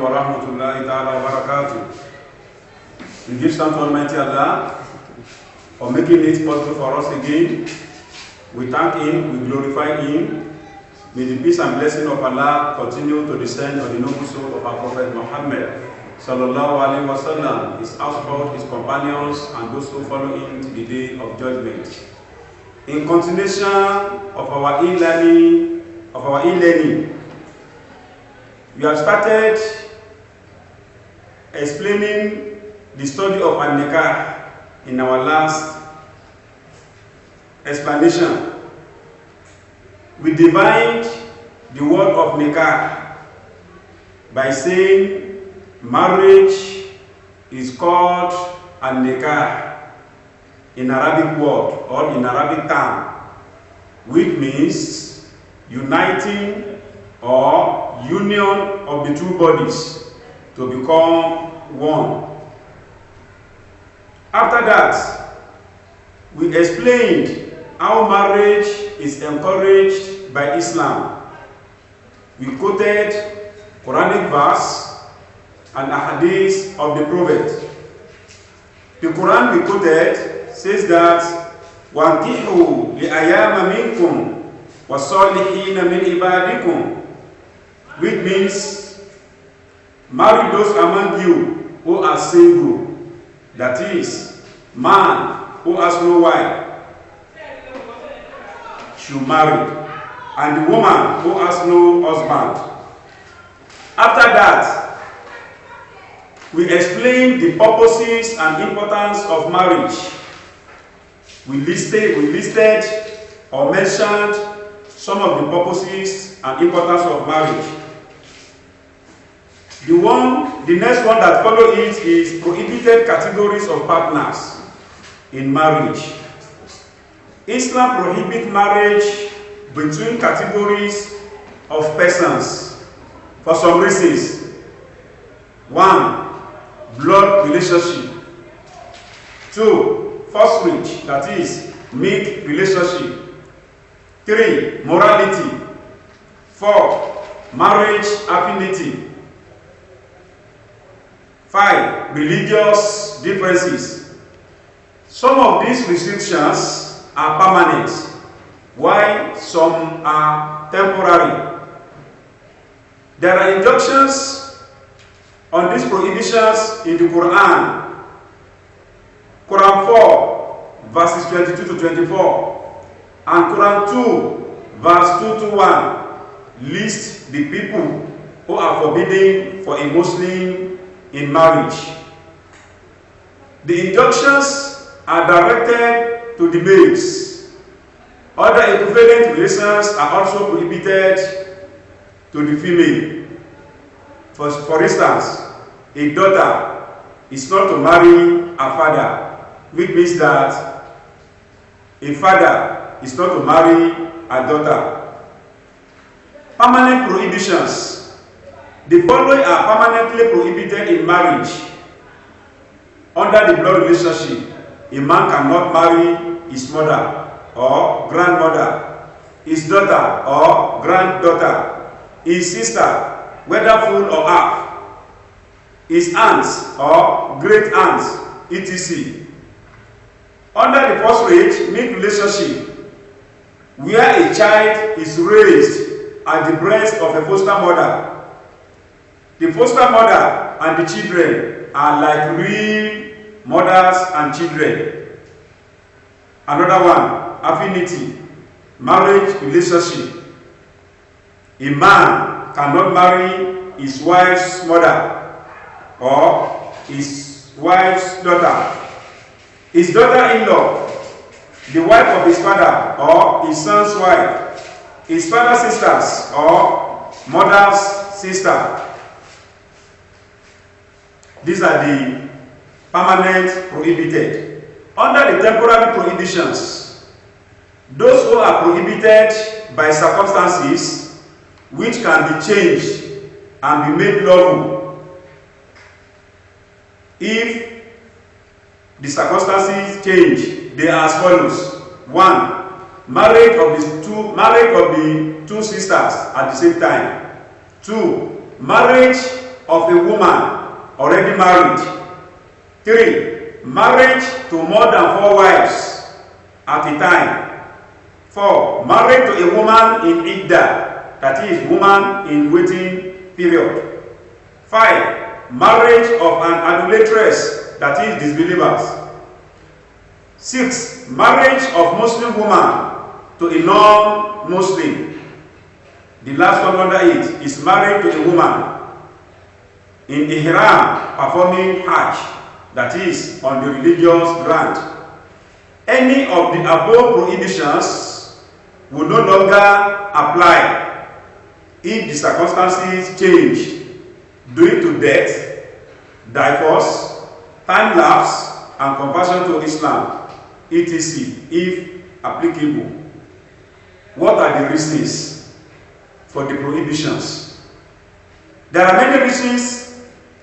wa rahmatullahi ta'ala wa barakatuh. We give thanks to Almighty Allah for making it possible for us again. We thank Him, we glorify Him. May the peace and blessing of Allah continue to descend on the noble soul of our Prophet Muhammad sallallahu alaihi wasallam, his household, his companions, and those who follow him to the day of judgment. In continuation of our e-learning, we have started explaining the study of AN-NIKAH in our last explanation. We divined the word of nikah by saying marriage is called AN-NIKAH in Arabic word or in Arabic term, which means uniting or union of the two bodies to become one. After that, we explained how marriage is encouraged by Islam. We quoted Quranic verse and a hadith of the Prophet. The Quran we quoted says that وَانْكِحُوا لِأَيَامَ مِنْكُمْ وَالصَّالِحِينَ مِنْ عِبَادِكُمْ, which means marry those among you who are single, that is, man who has no wife should marry, and the woman who has no husband. After that, we explained the purposes and importance of marriage. We listed or mentioned some of the purposes and importance of marriage. The next one that follows it is prohibited categories of partners in marriage. Islam prohibits marriage between categories of persons for some reasons. 1. Blood relationship. 2. First reach, that is, mate relationship. 3. Morality. 4. Marriage affinity. 5. Religious differences. Some of these restrictions are permanent, while some are temporary. There are injunctions on these prohibitions in the Quran. Quran 4, verses 22 to 24, and Quran 2, verse 2 to 1, list the people who are forbidden for a Muslim in marriage. The injunctions are directed to the males. Other equivalent relations are also prohibited to the female. For instance, a daughter is not to marry a father, which means that a father is not to marry a daughter. Permanent prohibitions. The following are permanently prohibited in marriage. Under the blood relationship, a man cannot marry his mother or grandmother, his daughter or granddaughter, his sister, whether full or half, his aunts or great aunts, etc. Under the first rate, mate relationship, where a child is raised at the breast of a foster mother. The foster mother and the children are like real mothers and children. Another one, affinity, marriage relationship. A man cannot marry his wife's mother or his wife's daughter, his daughter-in-law, the wife of his father or his son's wife, his father's sisters or mother's sister. These are the permanent prohibited. Under the temporary prohibitions, those who are prohibited by circumstances which can be changed and be made lawful. If the circumstances change, they are as follows. 1. Marriage of the two sisters at the same time. 2. Marriage of a woman already married. 3. Marriage to more than 4 wives at a time. 4. Marriage to a woman in iddah, that is, woman in waiting period. 5. Marriage of an idolatress, that is, disbelievers. 6. Marriage of Muslim woman to a non-Muslim. The last one under it is marriage to a woman in ihram performing Hajj, that is, on the religious ground. Any of the above prohibitions will no longer apply if the circumstances change due to death, divorce, time lapse, and conversion to Islam, etc., if applicable. What are the reasons for the prohibitions? There are many reasons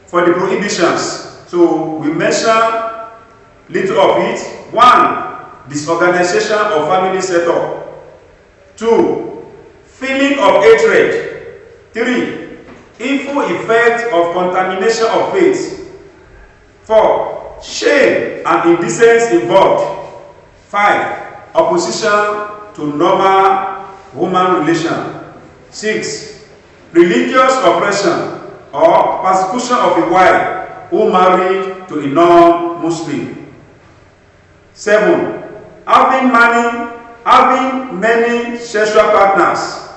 for the prohibitions, so we mention little of it. 1. Disorganization of family setup. 2. Feeling of hatred. 3. Evil effect of contamination of faith. 4. Shame and indecency involved. 5. Opposition to normal human relation. 6. Religious oppression or persecution of a wife who married to a non-Muslim. 7. Having many sexual partners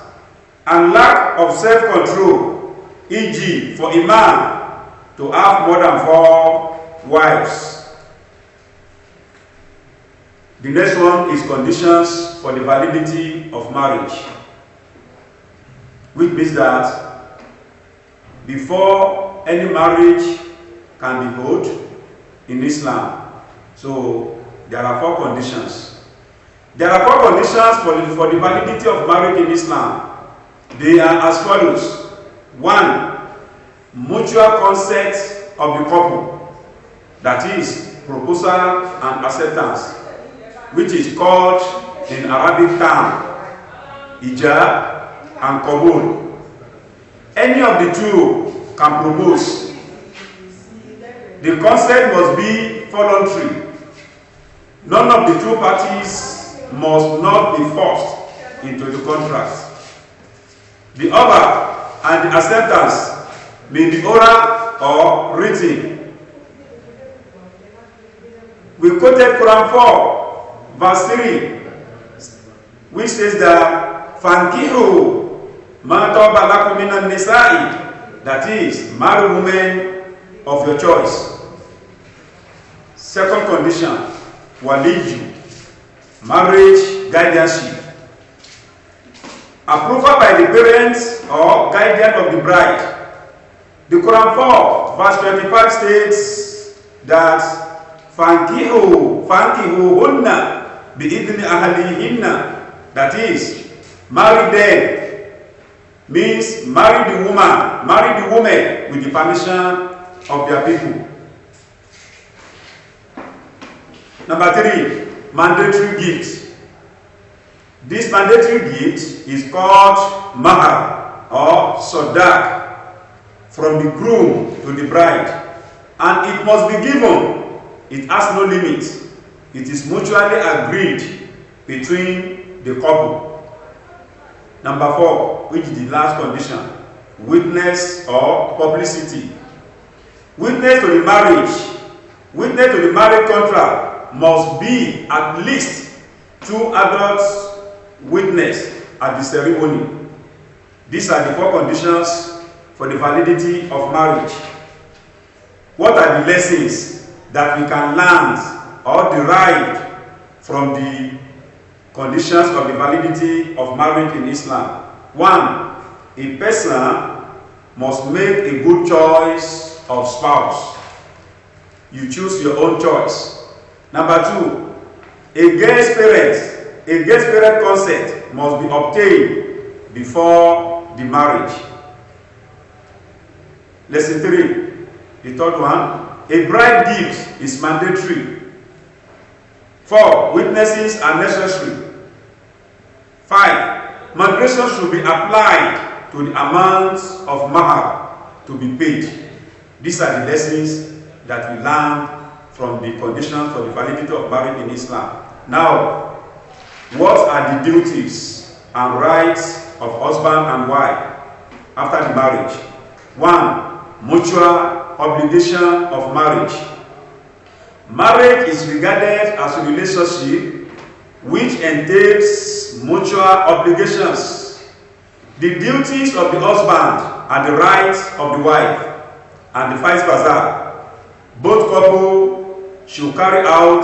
and lack of self-control, e.g., for a man to have more than 4 wives. The next one is conditions for the validity of marriage, which means that before any marriage can be held in Islam, so there are 4 conditions. There are 4 conditions for the validity of marriage in Islam. They are as follows. 1. Mutual consent of the couple, that is, proposal and acceptance, which is called in Arabic term ijab and qabul. Any of the two can propose. The consent must be voluntary. None of the 2 parties must not be forced into the contract. The offer and the acceptance may be oral or written. We quoted Quran 4, verse 3, which says that Fankihu ma taba lakum minan nisa'i, that is, marry women of your choice. Second condition, waliju, marriage guardianship. Approval by the parents or guardian of the bride. The Quran 4, verse 25 states that Fankihu hunna bi-idni ahlihinna, that is, marry them, means marry the woman with the permission of their people. Number 3, mandatory gift. This mandatory gift is called mahar or sodak from the groom to the bride, and it must be given. It has no limit. It is mutually agreed between the couple. Number 4, which is the last condition, witness or publicity. Witness to the marriage contract must be at least 2 adults witness at the ceremony. These are the 4 conditions for the validity of marriage. What are the lessons that we can learn or derive from the conditions of the validity of marriage in Islam? 1. A person must make a good choice of spouse. You choose your own choice. Number 2, a guest parent consent must be obtained before the marriage. Lesson 3, the third one, a bride gift is mandatory. 4, witnesses are necessary. 5, moderation should be applied to the amount of mahar. to be paid. These are the lessons that we learn from the conditions for the validity of marriage in Islam. Now, what are the duties and rights of husband and wife after the marriage? 1. Mutual obligation of marriage. Marriage is regarded as a relationship which entails mutual obligations. The duties of the husband are the rights of the wife, and the vice versa. Both couples should carry out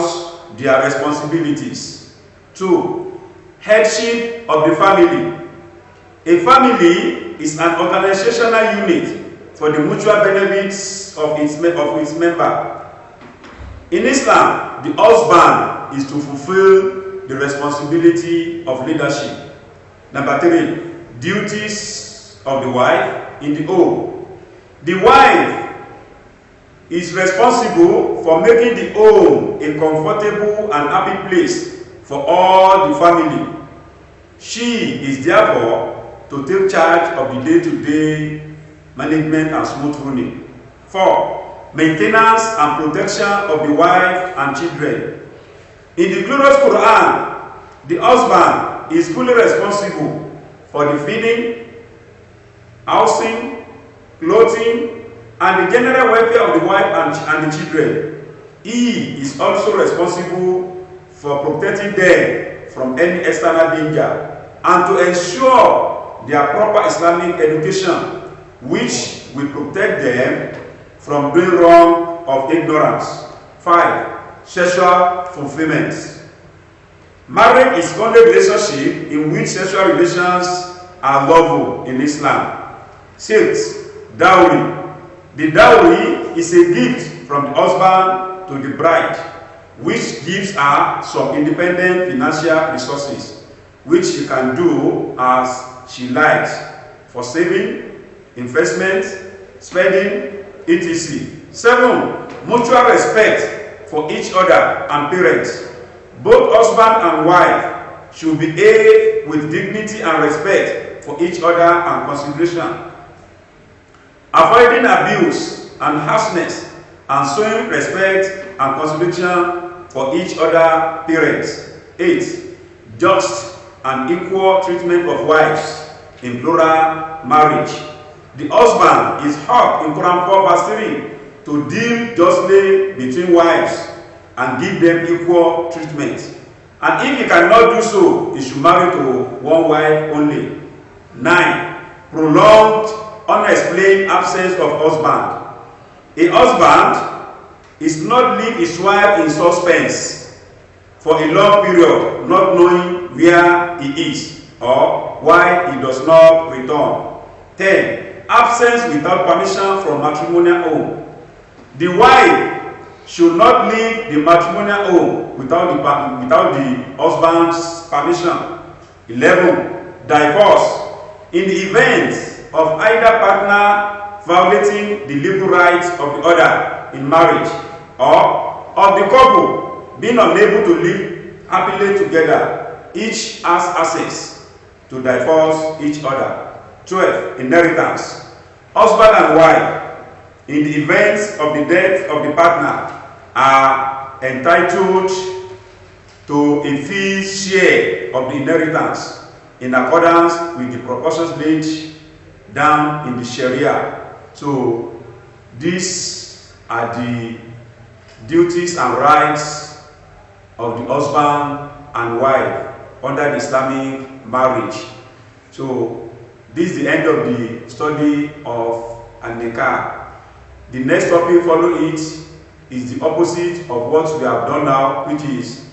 their responsibilities. 2. Headship of the family. A family is an organizational unit for the mutual benefits of its member. In Islam, the husband is to fulfill the responsibility of leadership. Number 3, duties of the wife in the home. The wife is responsible for making the home a comfortable and happy place for all the family. She is therefore to take charge of the day-to-day management and smooth running. 4. Maintenance and protection of the wife and children. In the glorious Quran, the husband is fully responsible for the feeding, housing, clothing, and the general welfare of the wife and the children. He is also responsible for protecting them from any external danger and to ensure their proper Islamic education, which will protect them from doing wrong of ignorance. 5. Sexual fulfillment. Marriage is only a relationship in which sexual relations are lawful in Islam. 6. Dowry. The dowry is a gift from the husband to the bride, which gives her some independent financial resources, which she can do as she likes for saving, investment, spending, etc. 7. Mutual respect for each other and parents. Both husband and wife should behave with dignity and respect for each other and consideration, avoiding abuse and harshness, and showing respect and consideration for each other parents. 8. Just and equal treatment of wives in plural marriage. The husband is helped in Quran 4 verse 3 to deal justly between wives and give them equal treatment. And if he cannot do so, he should marry to one wife only. 9. Prolonged, unexplained absence of husband. A husband is not leave his wife in suspense for a long period, not knowing where he is or why he does not return. 10. Absence without permission from matrimonial home. The wife should not leave the matrimonial home without the husband's permission. 11. Divorce. In the event of either partner violating the legal rights of the other in marriage, or of the couple being unable to live happily together, each has access to divorce each other. 12. Inheritance. Husband and wife, in the event of the death of the partner, are entitled to a fee share of the inheritance in accordance with the proportions laid down in the Sharia. So these are the duties and rights of the husband and wife under the Islamic marriage. So this is the end of the study of AN-NIKAH. The next topic following it is the opposite of what we have done now, which is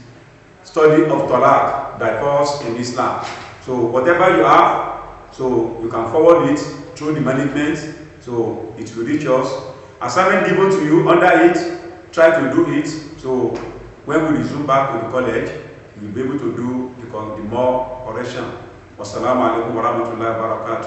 study of talaq, divorce in Islam. So whatever you have, so you can forward it through the management, so it will reach us. Assignment given to you under it, try to do it. So when we resume back to the college, you'll be able to do the more correction. Wassalamu alaikum warahmatullahi wabarakatuh.